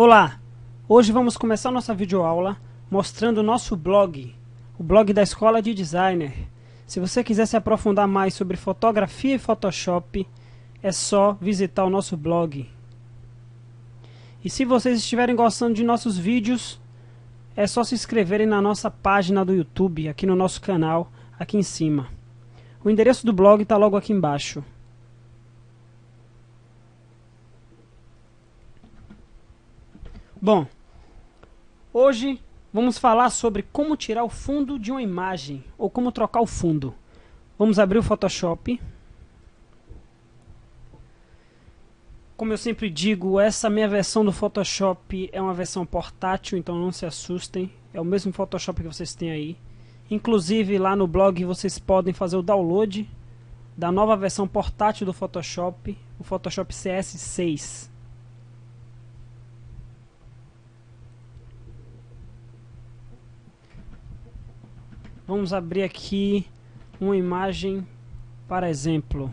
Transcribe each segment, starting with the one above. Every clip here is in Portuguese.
Olá! Hoje vamos começar nossa videoaula mostrando o nosso blog, o blog da Escola de Designer. Se você quiser se aprofundar mais sobre fotografia e Photoshop, é só visitar o nosso blog. E se vocês estiverem gostando de nossos vídeos, é só se inscreverem na nossa página do YouTube, aqui no nosso canal, aqui em cima. O endereço do blog está logo aqui embaixo. Bom, hoje vamos falar sobre como tirar o fundo de uma imagem, ou como trocar o fundo. Vamos abrir o Photoshop. Como eu sempre digo, essa minha versão do Photoshop é uma versão portátil, então não se assustem. É o mesmo Photoshop que vocês têm aí. Inclusive lá no blog vocês podem fazer o download da nova versão portátil do Photoshop, o Photoshop CS6. Vamos abrir aqui uma imagem, para exemplo.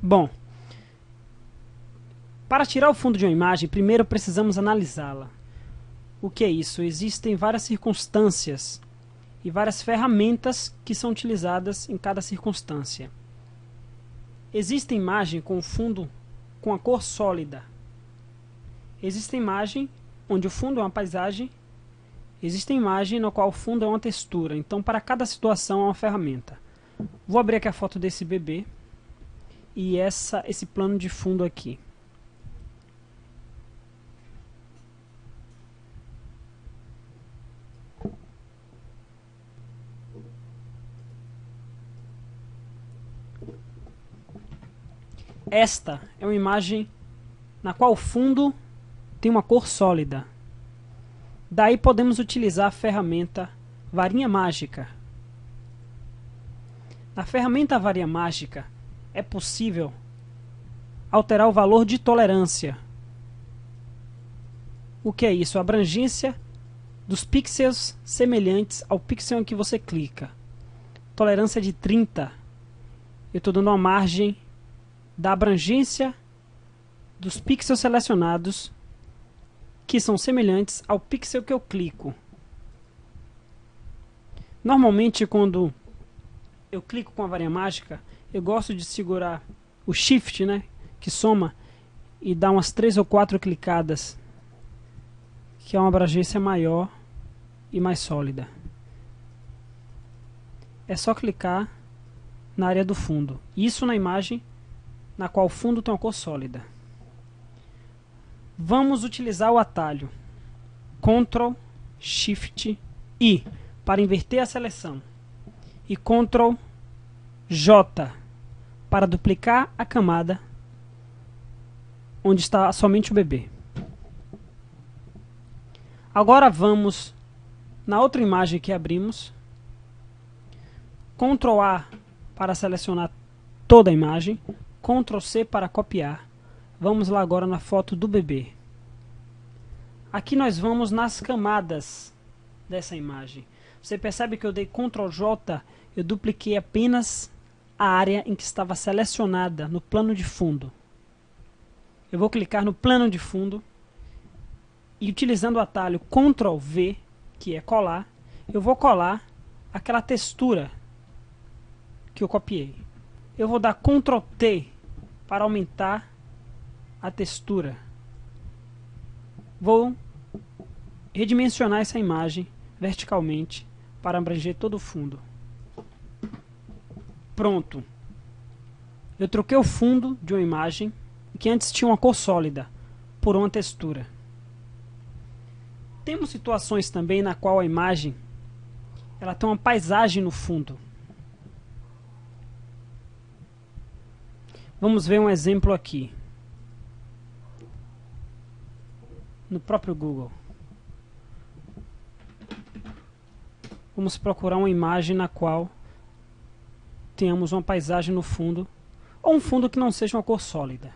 Bom, para tirar o fundo de uma imagem, primeiro precisamos analisá-la. O que é isso? Existem várias circunstâncias e várias ferramentas que são utilizadas em cada circunstância. Existe imagem com o fundo com a cor sólida. Existe imagem onde o fundo é uma paisagem. Existe imagem na qual o fundo é uma textura. Então, para cada situação é uma ferramenta. Vou abrir aqui a foto desse bebê e esse plano de fundo aqui. Esta é uma imagem na qual o fundo tem uma cor sólida. Daí podemos utilizar a ferramenta Varinha Mágica. Na ferramenta Varinha Mágica é possível alterar o valor de tolerância. O que é isso? A abrangência dos pixels semelhantes ao pixel em que você clica. Tolerância de 30. Eu estou dando uma margem da abrangência dos pixels selecionados que são semelhantes ao pixel que eu clico. Normalmente, quando eu clico com a varinha mágica, eu gosto de segurar o Shift, né, que soma, e dar umas 3 ou 4 clicadas, que é uma abrangência maior e mais sólida. É só clicar na área do fundo. Isso na imagem na qual o fundo tem uma cor sólida. Vamos utilizar o atalho Ctrl Shift I para inverter a seleção e Ctrl J para duplicar a camada onde está somente o bebê. Agora vamos na outra imagem que abrimos, Ctrl A para selecionar toda a imagem, Ctrl C para copiar. Vamos lá agora na foto do bebê. Aqui nós vamos nas camadas dessa imagem. Você percebe que eu dei Ctrl J, eu dupliquei apenas a área em que estava selecionada no plano de fundo. Eu vou clicar no plano de fundo e, utilizando o atalho Ctrl V, que é colar, eu vou colar aquela textura que eu copiei. Eu vou dar Ctrl T para aumentar a textura. Vou redimensionar essa imagem verticalmente para abranger todo o fundo. Pronto. Eu troquei o fundo de uma imagem que antes tinha uma cor sólida por uma textura. Temos situações também na qual a imagem ela tem uma paisagem no fundo. Vamos ver um exemplo aqui. No próprio Google. Vamos procurar uma imagem na qual tenhamos uma paisagem no fundo, ou um fundo que não seja uma cor sólida.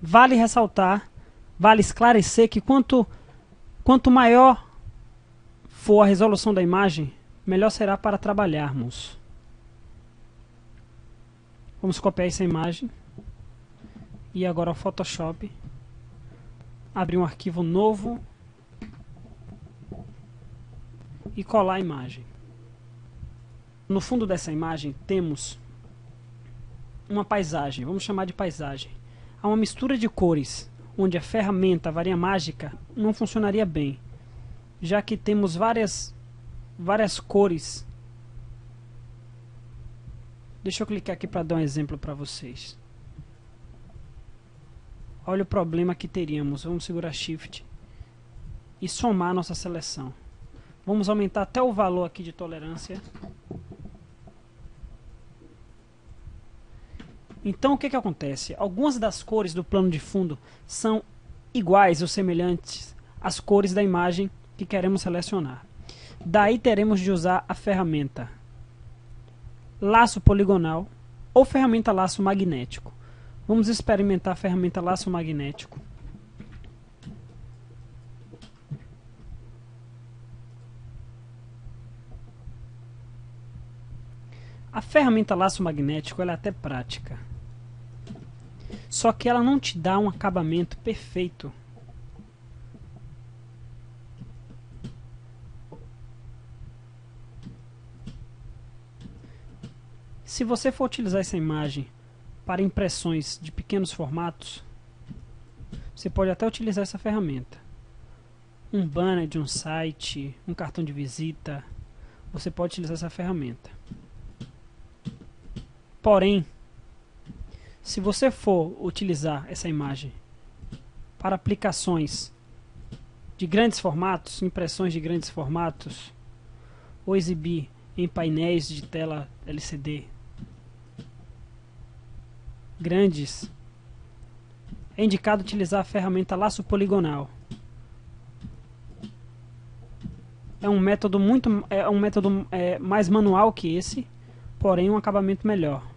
Vale ressaltar, vale esclarecer que quanto maior for a resolução da imagem, melhor será para trabalharmos. Vamos copiar essa imagem. E agora o Photoshop. Abrir um arquivo novo. E colar a imagem. No fundo dessa imagem temos uma paisagem. Vamos chamar de paisagem. Há uma mistura de cores, onde a ferramenta varinha mágica não funcionaria bem, já que temos várias cores. Deixa eu clicar aqui para dar um exemplo para vocês. Olha o problema que teríamos. Vamos segurar Shift e somar a nossa seleção. Vamos aumentar até o valor aqui de tolerância. Então o que acontece? Algumas das cores do plano de fundo são iguais ou semelhantes às cores da imagem que queremos selecionar. Daí teremos de usar a ferramenta laço poligonal ou ferramenta laço magnético. Vamos experimentar a ferramenta laço magnético. A ferramenta laço magnético ela é até prática. Só que ela não te dá um acabamento perfeito. Se você for utilizar essa imagem para impressões de pequenos formatos, você pode até utilizar essa ferramenta. Um banner de um site, um cartão de visita, você pode utilizar essa ferramenta. Porém, se você for utilizar essa imagem para aplicações de grandes formatos, impressões de grandes formatos, ou exibir em painéis de tela LCD grandes, é indicado utilizar a ferramenta laço poligonal. É um método mais manual que esse, porém um acabamento melhor.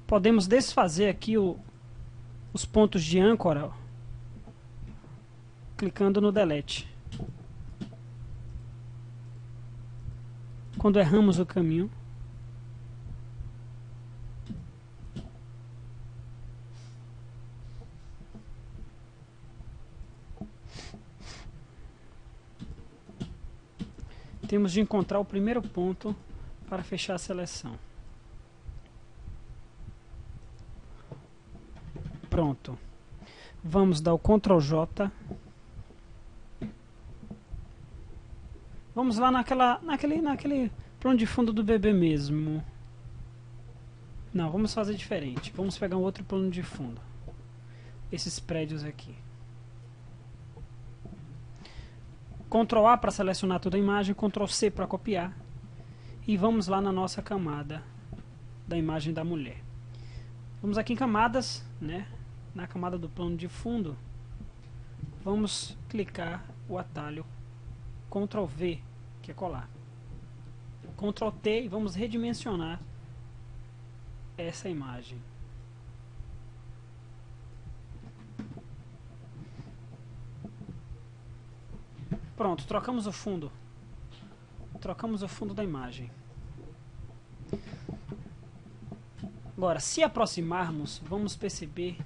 Podemos desfazer aqui os pontos de âncora clicando no delete. Quando erramos o caminho, temos de encontrar o primeiro ponto para fechar a seleção. Pronto. Vamos dar o Ctrl J. Vamos lá naquele plano de fundo do bebê mesmo. Não, vamos fazer diferente. Vamos pegar um outro plano de fundo. Esses prédios aqui. Ctrl A para selecionar toda a imagem, Ctrl C para copiar. E vamos lá na nossa camada da imagem da mulher. Vamos aqui em camadas, né? Na camada do plano de fundo, vamos clicar o atalho Ctrl V, que é colar. Ctrl T e vamos redimensionar essa imagem. Pronto, trocamos o fundo. Trocamos o fundo da imagem. Agora, se aproximarmos, vamos perceber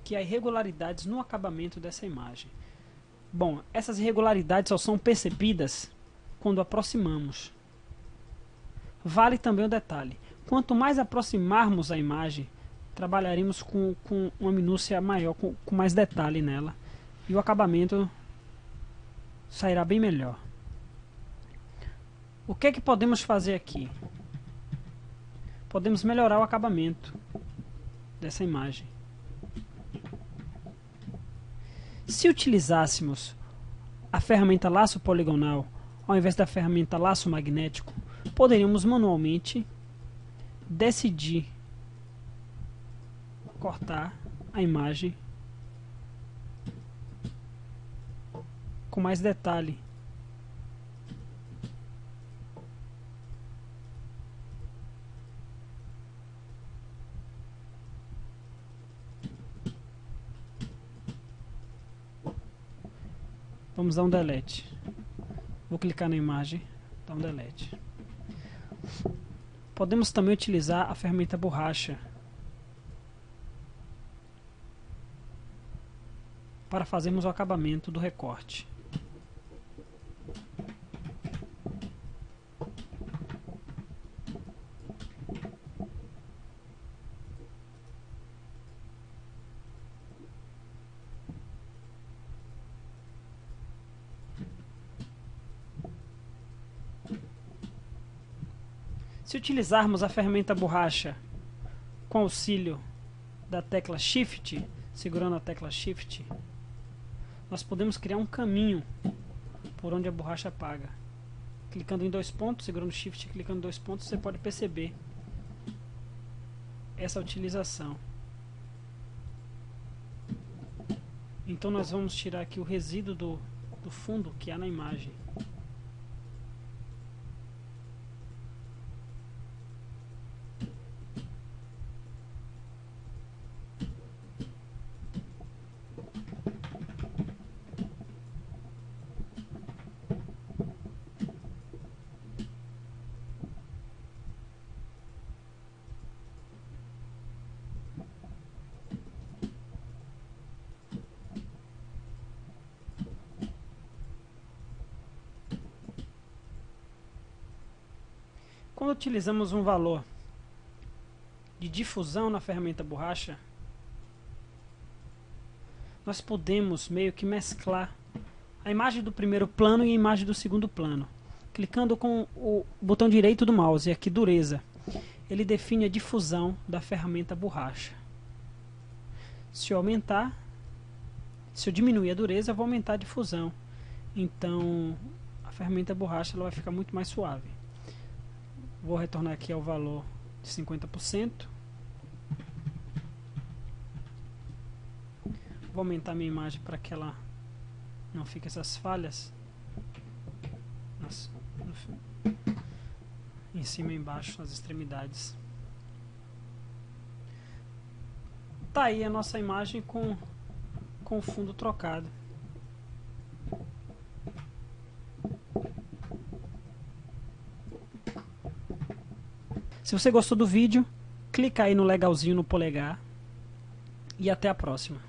que há irregularidades no acabamento dessa imagem. Bom, essas irregularidades só são percebidas quando aproximamos. Vale também o detalhe. Quanto mais aproximarmos a imagem, trabalharemos com uma minúcia maior, com mais detalhe nela. E o acabamento sairá bem melhor. O que é que podemos fazer aqui? Podemos melhorar o acabamento dessa imagem. Se utilizássemos a ferramenta laço poligonal ao invés da ferramenta laço magnético, poderíamos manualmente decidir cortar a imagem com mais detalhe Vamos dar um delete. Vou clicar na imagem, dar um delete. Podemos também utilizar a ferramenta borracha para fazermos o acabamento do recorte. Se utilizarmos a ferramenta borracha com auxílio da tecla Shift, segurando a tecla Shift, nós podemos criar um caminho por onde a borracha apaga. Clicando em dois pontos, segurando Shift e clicando em dois pontos, você pode perceber essa utilização. Então nós vamos tirar aqui o resíduo do fundo que há na imagem. Quando utilizamos um valor de difusão na ferramenta borracha, nós podemos meio que mesclar a imagem do primeiro plano e a imagem do segundo plano. Clicando com o botão direito do mouse, e aqui dureza, ele define a difusão da ferramenta borracha. Se eu diminuir a dureza, eu vou aumentar a difusão. Então a ferramenta borracha ela vai ficar muito mais suave. Vou retornar aqui ao valor de 50%. Vou aumentar minha imagem para que ela não fique essas falhas em cima e embaixo, nas extremidades. Tá aí a nossa imagem com o fundo trocado. Se você gostou do vídeo, clica aí no legalzinho no polegar e até a próxima.